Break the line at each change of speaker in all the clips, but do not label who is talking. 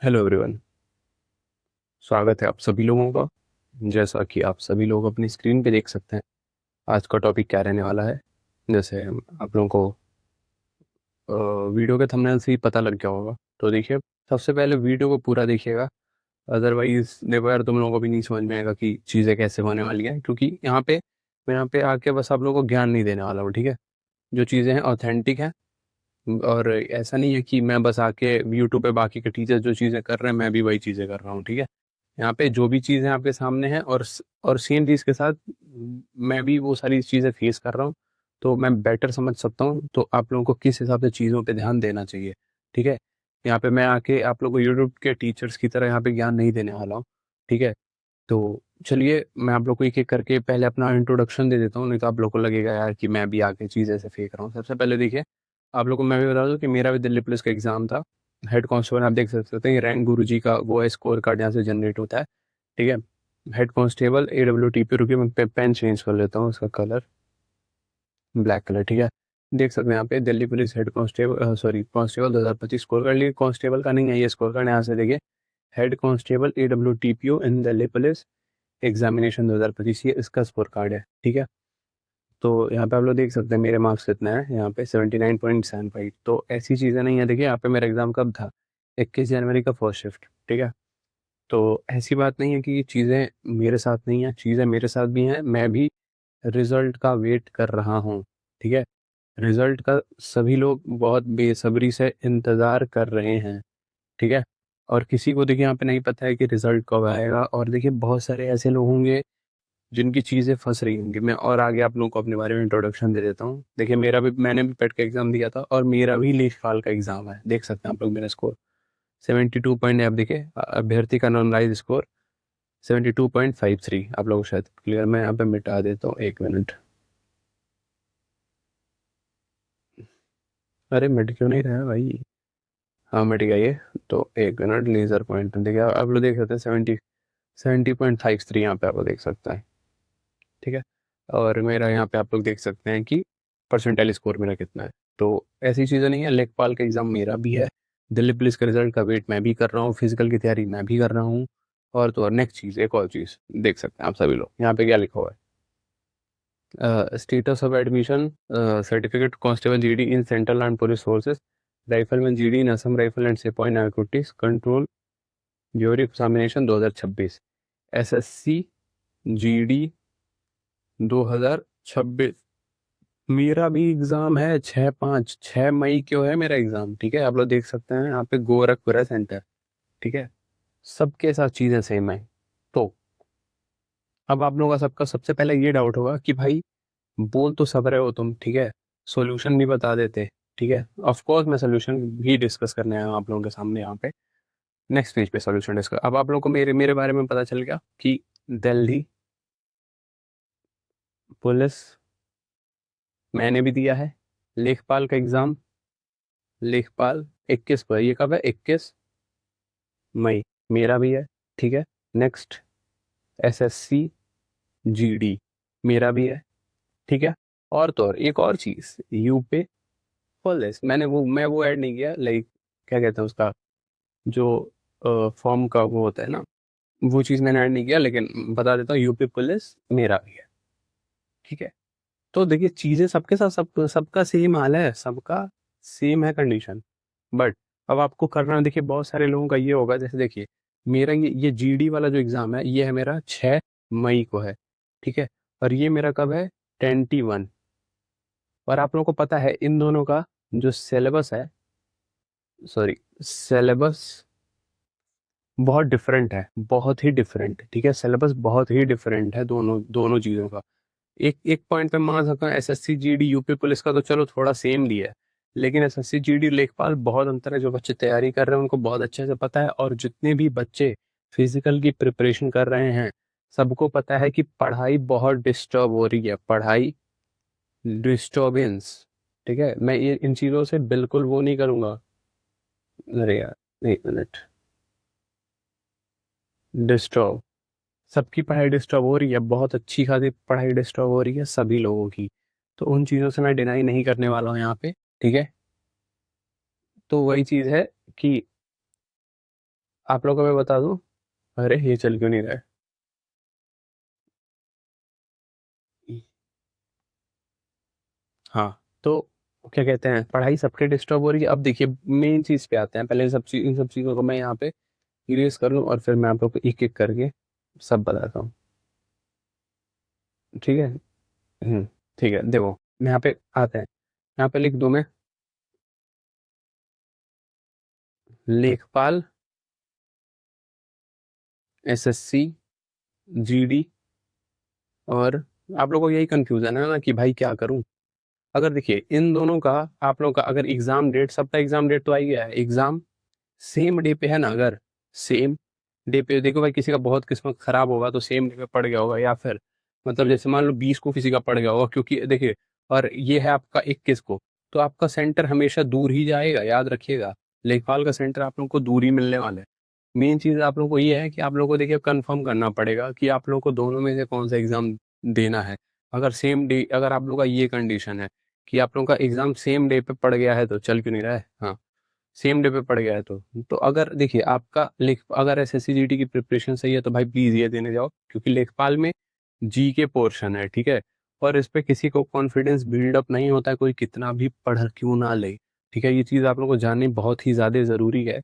Hello everyone. स्वागत है आप सभी लोगों का। जैसा कि आप सभी लोग अपनी स्क्रीन पे देख सकते हैं, आज का टॉपिक क्या रहने वाला है। जैसे आप लोगों को वीडियो के थंबनेल से ही पता लग गया होगा, तो देखिए, सबसे पहले वीडियो को पूरा देखिएगा। अदरवाइज देखो यार, तुम लोगों को भी नहीं समझ में आएगा कि चीज़ें कैसे होने वाली हैं, क्योंकि मैं यहाँ पे आके बस आप लोगों को ज्ञान नहीं देने वाला हूँ, ठीक है। जो चीज़ें हैं ऑथेंटिक हैं, और ऐसा नहीं है कि मैं बस आके यूट्यूब पे बाकी के टीचर जो चीज़ें कर रहे हैं मैं भी वही चीज़ें कर रहा हूँ, ठीक है। यहाँ पे जो भी चीज़ें आपके सामने हैं, और सेम चीज़ के साथ मैं भी वो सारी चीज़ें फेस कर रहा हूँ, तो मैं बेटर समझ सकता हूँ तो आप लोगों को किस हिसाब से चीज़ों पे ध्यान देना चाहिए, ठीक है। यहाँ पे मैं आके आप लोगों को यूट्यूब के टीचर्स की तरह यहाँ पे ज्ञान नहीं देने वाला हूँ, ठीक है। तो चलिए, मैं आप लोग को एक एक करके पहले अपना इंट्रोडक्शन दे देता हूँ, नहीं तो आप लोग को लगेगा यार कि मैं भी आके चीज़ ऐसे फेंक रहा हूँ। सबसे पहले देखिए, आप लोग को मैं भी बता दूं कि मेरा भी दिल्ली पुलिस का एग्जाम था। हेड कांस्टेबल, आप देख सकते हैं रैंक गुरु जी का वो है, स्कोर कार्ड यहाँ से जनरेट होता है, ठीक है। हेड कांस्टेबल AWTP, रुकिए मैं पेन चेंज कर लेता हूँ, उसका कलर ब्लैक कलर, ठीक है। देख सकते हैं यहाँ पे Delhi police head constable, sorry constable 2025 score card, लेकिन कांस्टेबल का नहीं है ये स्कोर कार्ड। यहाँ से देखिए, हेड कांस्टेबल AWTPO इन दिल्ली पुलिस एग्जामिनेशन 2025, ये इसका स्कोर कार्ड है, ठीक है। तो यहाँ पे आप लोग देख सकते हैं मेरे मार्क्स कितने हैं, यहाँ पे 79.75। तो ऐसी चीज़ें नहीं है। देखिए यहाँ पे मेरा एग्ज़ाम कब था, 21 जनवरी का फर्स्ट शिफ्ट, ठीक है। तो ऐसी बात नहीं है कि चीज़ें मेरे साथ नहीं है, चीज़ें मेरे साथ भी हैं। मैं भी रिजल्ट का वेट कर रहा हूँ, ठीक है। रिजल्ट का सभी लोग बहुत बेसब्री से इंतज़ार कर रहे हैं, ठीक है। और किसी को देखिए यहाँ पे नहीं पता है कि रिजल्ट कब आएगा, और देखिए बहुत सारे ऐसे लोग होंगे जिनकी चीज़ें फंस रही होंगी। मैं और आगे आप लोगों को अपने बारे में इंट्रोडक्शन दे देता हूँ। देखिए मैंने भी पेट का एग्जाम दिया था, और मेरा भी लेखपाल का एग्जाम है। देख सकते हैं आप लोग मेरा स्कोर 72 पॉइंट है। आप देखिए अभ्यर्थी का नॉर्मलाइज स्कोर 72.53। आप लोग को शायद क्लियर, मैं यहाँ पे मिटा देता हूँ, 1 मिनट। अरे मिट क्यों नहीं रहा है भाई। हाँ मिट गया ये। तो 1 मिनट, लेजर पॉइंट देखिए, आप लोग देख सकते हैं 70.53 यहाँ पे आप लोग देख सकते हैं, ठीक है। और मेरा यहाँ पे आप लोग देख सकते हैं कि परसेंटाइल स्कोर मेरा कितना है। तो ऐसी चीज़ें नहीं है, लेखपाल का एग्ज़ाम मेरा भी है, दिल्ली पुलिस का रिजल्ट का वेट मैं भी कर रहा हूँ, फिजिकल की तैयारी मैं भी कर रहा हूँ। और तो और नेक्स्ट चीज़, एक और चीज़ देख सकते हैं आप सभी लोग, यहाँ पे क्या लिखा हुआ है, status of admission certificate constable GD in central arm police forces, rifleman GD in Assam rifle and सिपाही narcotics control bureau examination 2026, SSC GD 2026। मेरा भी एग्जाम है 6 मई को है मेरा एग्जाम, ठीक है। आप लोग देख सकते हैं यहाँ पे गोरखपुर है सेंटर, ठीक है। सबके साथ चीजें सेम है। तो अब आप लोगों का सबका सबसे पहले ये डाउट होगा कि भाई बोल तो सब रहे हो तुम, ठीक है, सॉल्यूशन भी बता देते, ठीक है। ऑफ कोर्स मैं सॉल्यूशन भी डिस्कस करने आया हूँ आप लोगों के सामने यहाँ पे, नेक्स्ट पेज पे सॉल्यूशन डिस्कस। अब आप लोगों को मेरे मेरे बारे में पता चल गया कि दिल्ली पुलिस मैंने भी दिया है, लेखपाल का एग्जाम, लेखपाल 21 को है। ये कब है, 21 मई, मेरा भी है, ठीक है। नेक्स्ट SSC GD मेरा भी है, ठीक है। और तो और एक और चीज, यूपी पुलिस मैं वो ऐड नहीं किया, लाइक क्या कहते हैं उसका, जो फॉर्म का वो होता है ना, वो चीज मैंने ऐड नहीं किया, लेकिन बता देता हूँ यूपी पुलिस मेरा भी है, ठीक है। तो देखिए चीजें सबके साथ सबका सेम हाल है, सबका सेम है कंडीशन। बट अब आपको करना है, देखिए बहुत सारे लोगों का ये होगा, जैसे देखिए मेरा ये GD वाला जो एग्जाम है, ये है मेरा 6 मई को है, ठीक है। और ये मेरा कब है, 21। और आप लोगों को पता है इन दोनों का जो सिलेबस है, सॉरी सिलेबस बहुत डिफरेंट है, बहुत ही डिफरेंट, ठीक है। सिलेबस बहुत ही डिफरेंट है दोनों दोनों चीज़ों का। एक एक पॉइंट पे मान सकता हूँ, SSC GD यूपी पुलिस का तो चलो थोड़ा सेम लिया है, लेकिन SSC GD लेखपाल बहुत अंतर है। जो बच्चे तैयारी कर रहे हैं उनको बहुत अच्छे से पता है, और जितने भी बच्चे फिजिकल की प्रिपरेशन कर रहे हैं सबको पता है कि पढ़ाई बहुत डिस्टर्ब हो रही है, पढ़ाई डिस्टर्बेंस, ठीक है। मैं ये इन चीज़ों से बिल्कुल वो नहीं करूँगा। अरे यार 1 मिनट, डिस्टर्ब, सबकी पढ़ाई डिस्टर्ब हो रही है, बहुत अच्छी खासी पढ़ाई डिस्टर्ब हो रही है सभी लोगों की। तो उन चीज़ों से मैं डिनाई नहीं करने वाला हूँ यहाँ पे, ठीक है। तो वही चीज़ है कि आप लोगों को मैं बता दूं, अरे ये चल क्यों नहीं रहा है? हाँ, तो क्या कहते हैं, पढ़ाई सबके डिस्टर्ब हो रही है। अब देखिए मेन चीज पे आते हैं, पहले इन सब चीजों को मैं यहाँ पे इरेज कर लूँ और फिर मैं आप लोग को एक एक करके सब बताता हूँ। ठीक है। ठीक है, देखो यहाँ पे आते हैं। यहाँ पे लिख दूं मैं, लेखपाल, एसएससी, जीडी। और आप लोगों को यही कंफ्यूजन है ना कि भाई क्या करूं। अगर देखिए इन दोनों का, आप लोगों का अगर एग्जाम डेट, सबका एग्जाम डेट तो आ ही गया है, एग्जाम सेम डे पे है ना, अगर सेम डे पे, देखो भाई किसी का बहुत किस्मत खराब होगा तो सेम डे पे पड़ गया होगा, या फिर मतलब जैसे मान लो 20 को किसी का पड़ गया होगा, क्योंकि देखिए और ये है आपका 21 को, तो आपका सेंटर हमेशा दूर ही जाएगा, याद रखिएगा। लेखपाल का सेंटर आप लोगों को दूर ही मिलने वाला है। मेन चीज आप लोगों को ये है कि आप लोगों को देखिए कंफर्म करना पड़ेगा कि आप लोगों को दोनों में से कौन सा एग्जाम देना है। अगर सेम डे, अगर आप लोगों का ये कंडीशन है कि आप लोगों का एग्जाम सेम डे पे पड़ गया है, तो चल क्यों नहीं रहा है, हाँ सेम डे पे पड़ गया है तो अगर देखिए आपका लेख, अगर एसएससी जीडी की प्रिपरेशन सही है तो भाई प्लीज ये देने जाओ, क्योंकि लेखपाल में जी के पोर्शन है, ठीक है। और इस पे किसी को कॉन्फिडेंस बिल्डअप नहीं होता है, कोई कितना भी पढ़ क्यों ना ले, ठीक है। ये चीज आप लोगों को जाननी बहुत ही ज्यादा जरूरी है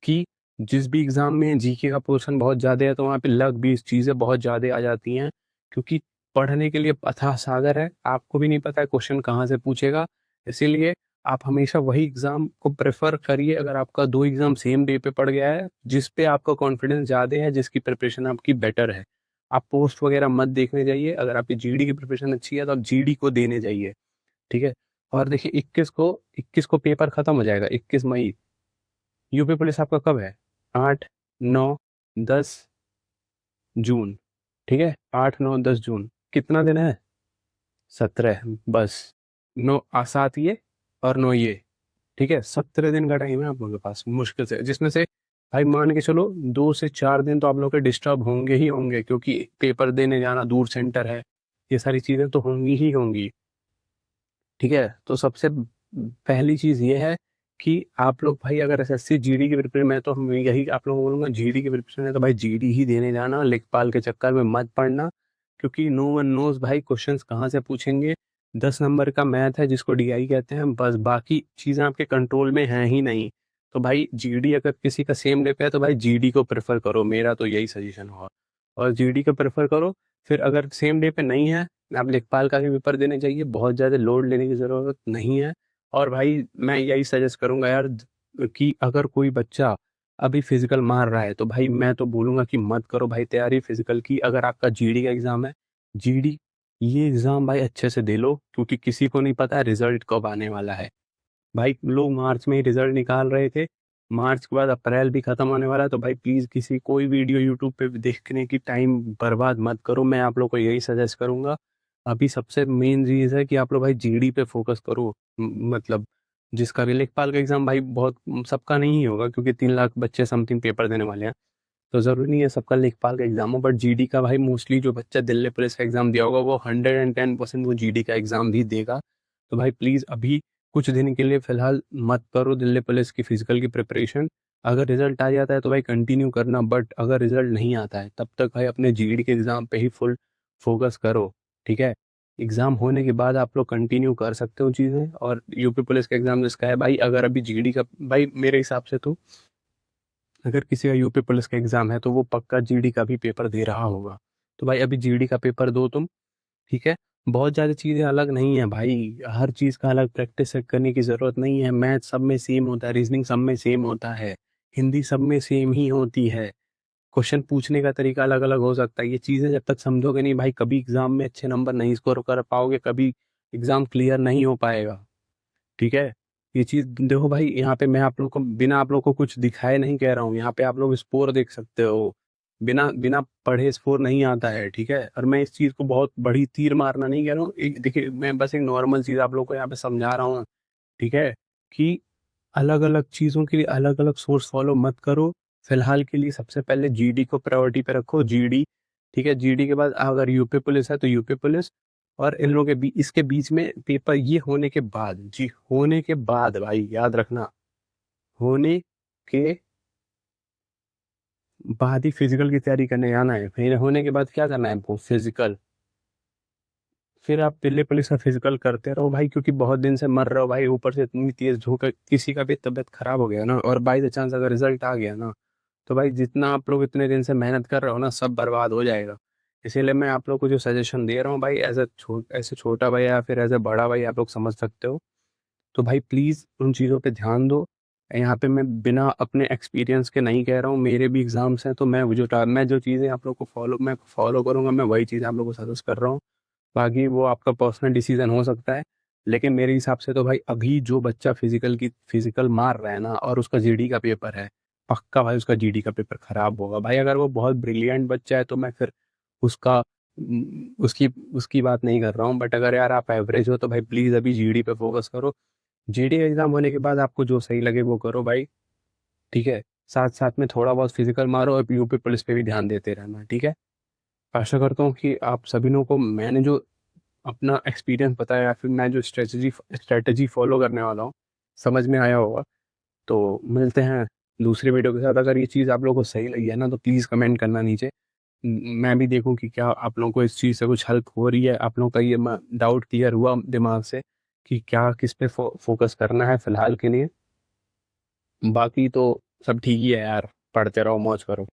कि जिस भी एग्जाम में जीके का पोर्शन बहुत ज्यादा है तो वहाँ पे लग भी चीजें बहुत ज्यादा आ जाती हैं, क्योंकि पढ़ने के लिए अथाह सागर है, आपको भी नहीं पता है क्वेश्चन कहाँ से पूछेगा। इसीलिए आप हमेशा वही एग्जाम को प्रेफर करिए, अगर आपका दो एग्जाम सेम डे पे पड़ गया है, जिस पे आपका कॉन्फिडेंस ज्यादा है, जिसकी प्रिपरेशन आपकी बेटर है, आप पोस्ट वगैरह मत देखने जाइए। अगर आपकी जीडी की प्रिपरेशन अच्छी है तो आप जीडी को देने जाइए, ठीक है। और देखिए 21 को पेपर खत्म हो जाएगा, 21 मई। यूपी पुलिस आपका कब है? 8, 9, 10 जून, ठीक है। 8, 9, 10 जून कितना दिन है? 17, बस। 7 ये और 9 ये, ठीक है। 17 दिन का टाइम है आप लोगों के पास मुश्किल से, जिसमें से भाई मान के चलो 2 से 4 दिन तो आप लोग के डिस्टर्ब होंगे ही होंगे, क्योंकि पेपर देने जाना, दूर सेंटर है, ये सारी चीजें तो होंगी ही होंगी, ठीक है। तो सबसे पहली चीज ये है कि आप लोग भाई अगर एसएससी जीडी की प्रिपरेशन, मैं तो हम यही आप लोगों को बोलूंगा, जीडी की प्रिपरेशन है तो भाई जीडी ही देने जाना, लेखपाल के चक्कर में मत पड़ना, क्योंकि नो वन नोज भाई क्वेश्चंस कहाँ से पूछेंगे। 10 नंबर का मैथ है जिसको डीआई कहते हैं, बस बाकी चीजें आपके कंट्रोल में है ही नहीं। तो भाई जीडी अगर किसी का सेम डे पे है तो भाई जीडी को प्रेफर करो, मेरा तो यही सजेशन होगा, और जीडी को प्रेफर करो। फिर अगर सेम डे पे नहीं है, आप लेखपाल का भी पेपर देने चाहिए, बहुत ज़्यादा लोड लेने की ज़रूरत नहीं है। और भाई मैं यही सजेस्ट करूंगा यार कि अगर कोई बच्चा अभी फिजिकल मार रहा है तो भाई मैं तो बोलूंगा कि मत करो भाई तैयारी फिजिकल की। अगर आपका जीडी का एग्जाम है, जीडी ये एग्जाम भाई अच्छे से दे लो, क्योंकि किसी को नहीं पता रिजल्ट कब आने वाला है। भाई लोग मार्च में ही रिजल्ट निकाल रहे थे, मार्च के बाद अप्रैल भी खत्म होने वाला है, तो भाई प्लीज किसी कोई वीडियो यूट्यूब पे देखने की टाइम बर्बाद मत करो, मैं आप लोग को यही सजेस्ट करूंगा। अभी सबसे मेन चीज है कि आप लोग भाई जीडी पे फोकस करो। मतलब जिसका भी लेखपाल का एग्जाम भाई बहुत सबका नहीं होगा, क्योंकि 3 लाख बच्चे समथिंग पेपर देने वाले हैं, तो जरूरी नहीं है सबका लेखपाल का एग्जाम हो, बट जीडी का भाई मोस्टली जो बच्चा दिल्ली पुलिस का एग्जाम दिया होगा वो 110% वो जीडी का एग्जाम भी देगा। तो भाई प्लीज अभी कुछ दिन के लिए फिलहाल मत करो दिल्ली पुलिस की फिजिकल की प्रिपरेशन। अगर रिजल्ट आ जाता है तो भाई कंटिन्यू करना, बट अगर रिजल्ट नहीं आता है तब तक भाई अपने जीडी के एग्जाम पे ही फुल फोकस करो, ठीक है। एग्जाम होने के बाद आप लोग कंटिन्यू कर सकते हो चीज़ें। और यूपी पुलिस का एग्जाम जिसका है भाई, अगर अभी जीडी का, भाई मेरे हिसाब से तो अगर किसी का यूपी पुलिस का एग्जाम है तो वो पक्का जीडी का भी पेपर दे रहा होगा। तो भाई अभी जीडी का पेपर दो तुम, ठीक है। बहुत ज़्यादा चीज़ें अलग नहीं है भाई, हर चीज़ का अलग प्रैक्टिस करने की ज़रूरत नहीं है। मैथ सब में सेम होता है, रीजनिंग सब में सेम होता है, हिंदी सब में सेम ही होती है। क्वेश्चन पूछने का तरीका अलग अलग हो सकता है, ये चीज़ें जब तक समझोगे नहीं भाई कभी एग्जाम में अच्छे नंबर नहीं स्कोर कर पाओगे, कभी एग्जाम क्लियर नहीं हो पाएगा, ठीक है। ये चीज देखो भाई, यहाँ पे मैं आप लोग को बिना आप लोग को कुछ दिखाए नहीं कह रहा हूँ, यहाँ पे आप लोग स्कोर देख सकते हो, बिना बिना पढ़े स्कोर नहीं आता है, ठीक है। और मैं इस चीज को बहुत बड़ी तीर मारना नहीं कह रहा हूँ, देखिए मैं बस एक नॉर्मल चीज आप लोग को यहाँ पे समझा रहा हूँ, ठीक है। कि अलग अलग चीजों के लिए अलग अलग सोर्स फॉलो मत करो। फिलहाल के लिए सबसे पहले जीडी को प्रायोरिटी पे रखो, जीडी, ठीक है। जीडी के बाद अगर यूपी पुलिस है तो यूपी पुलिस। और इन लोगों के बीच, इसके बीच में पेपर ये होने के बाद, जी होने के बाद भाई याद रखना, होने के बाद ही फिजिकल की तैयारी करने जाना है, फिर होने के बाद क्या करना है आपको, फिजिकल। फिर आप दिल्ली पुलिस का फिजिकल करते रहो भाई, क्योंकि बहुत दिन से मर रहे हो भाई, ऊपर से इतनी तेज धूप है, किसी का भी तबीयत खराब हो गया ना, और बाई द चांस अगर रिजल्ट आ गया ना, तो भाई जितना आप लोग इतने दिन से मेहनत कर रहे हो ना, सब बर्बाद हो जाएगा। इसीलिए मैं आप लोग को जो सजेशन दे रहा हूँ भाई, ऐसे छोटा भाई या फिर एज ए बड़ा भाई आप लोग समझ सकते हो, तो भाई प्लीज़ उन चीज़ों पे ध्यान दो। यहाँ पे मैं बिना अपने एक्सपीरियंस के नहीं कह रहा हूँ, मेरे भी एग्जाम्स हैं, तो मैं जो चीज़ें आप लोग को फॉलो करूँगा, मैं वही चीज़ आप लोग को सजेस्ट कर रहा हूँ। बाकी वो आपका पर्सनल डिसीजन हो सकता है, लेकिन मेरे हिसाब से तो भाई अभी जो बच्चा फिजिकल मार रहा है ना, और उसका जीडी का पेपर है, पक्का भाई उसका जीडी का पेपर खराब होगा भाई। अगर वो बहुत ब्रिलियंट बच्चा है तो मैं फिर उसका उसकी उसकी बात नहीं कर रहा हूँ, बट अगर यार आप एवरेज हो तो भाई प्लीज़ अभी जीडी पे फोकस करो। जीडी एग्जाम होने के बाद आपको जो सही लगे वो करो भाई, ठीक है। साथ साथ में थोड़ा बहुत फिजिकल मारो, और यूपी पुलिस पे भी ध्यान देते रहना, ठीक है। आशा करता हूँ कि आप सभी लोगों को मैंने जो अपना एक्सपीरियंस बताया, या फिर मैं जो स्ट्रेटजी फॉलो करने वाला हूँ, समझ में आया होगा। तो मिलते हैं दूसरी वीडियो के साथ। अगर ये चीज़ आप लोगों को सही लगी है ना, तो प्लीज़ कमेंट करना नीचे। मैं भी देखूं कि क्या आप लोगों को इस चीज़ से कुछ हेल्प हो रही है, आप लोगों का ये डाउट क्लियर हुआ दिमाग से कि क्या किस पे फोकस करना है फिलहाल के लिए। बाकी तो सब ठीक ही है यार, पढ़ते रहो, मौज करो।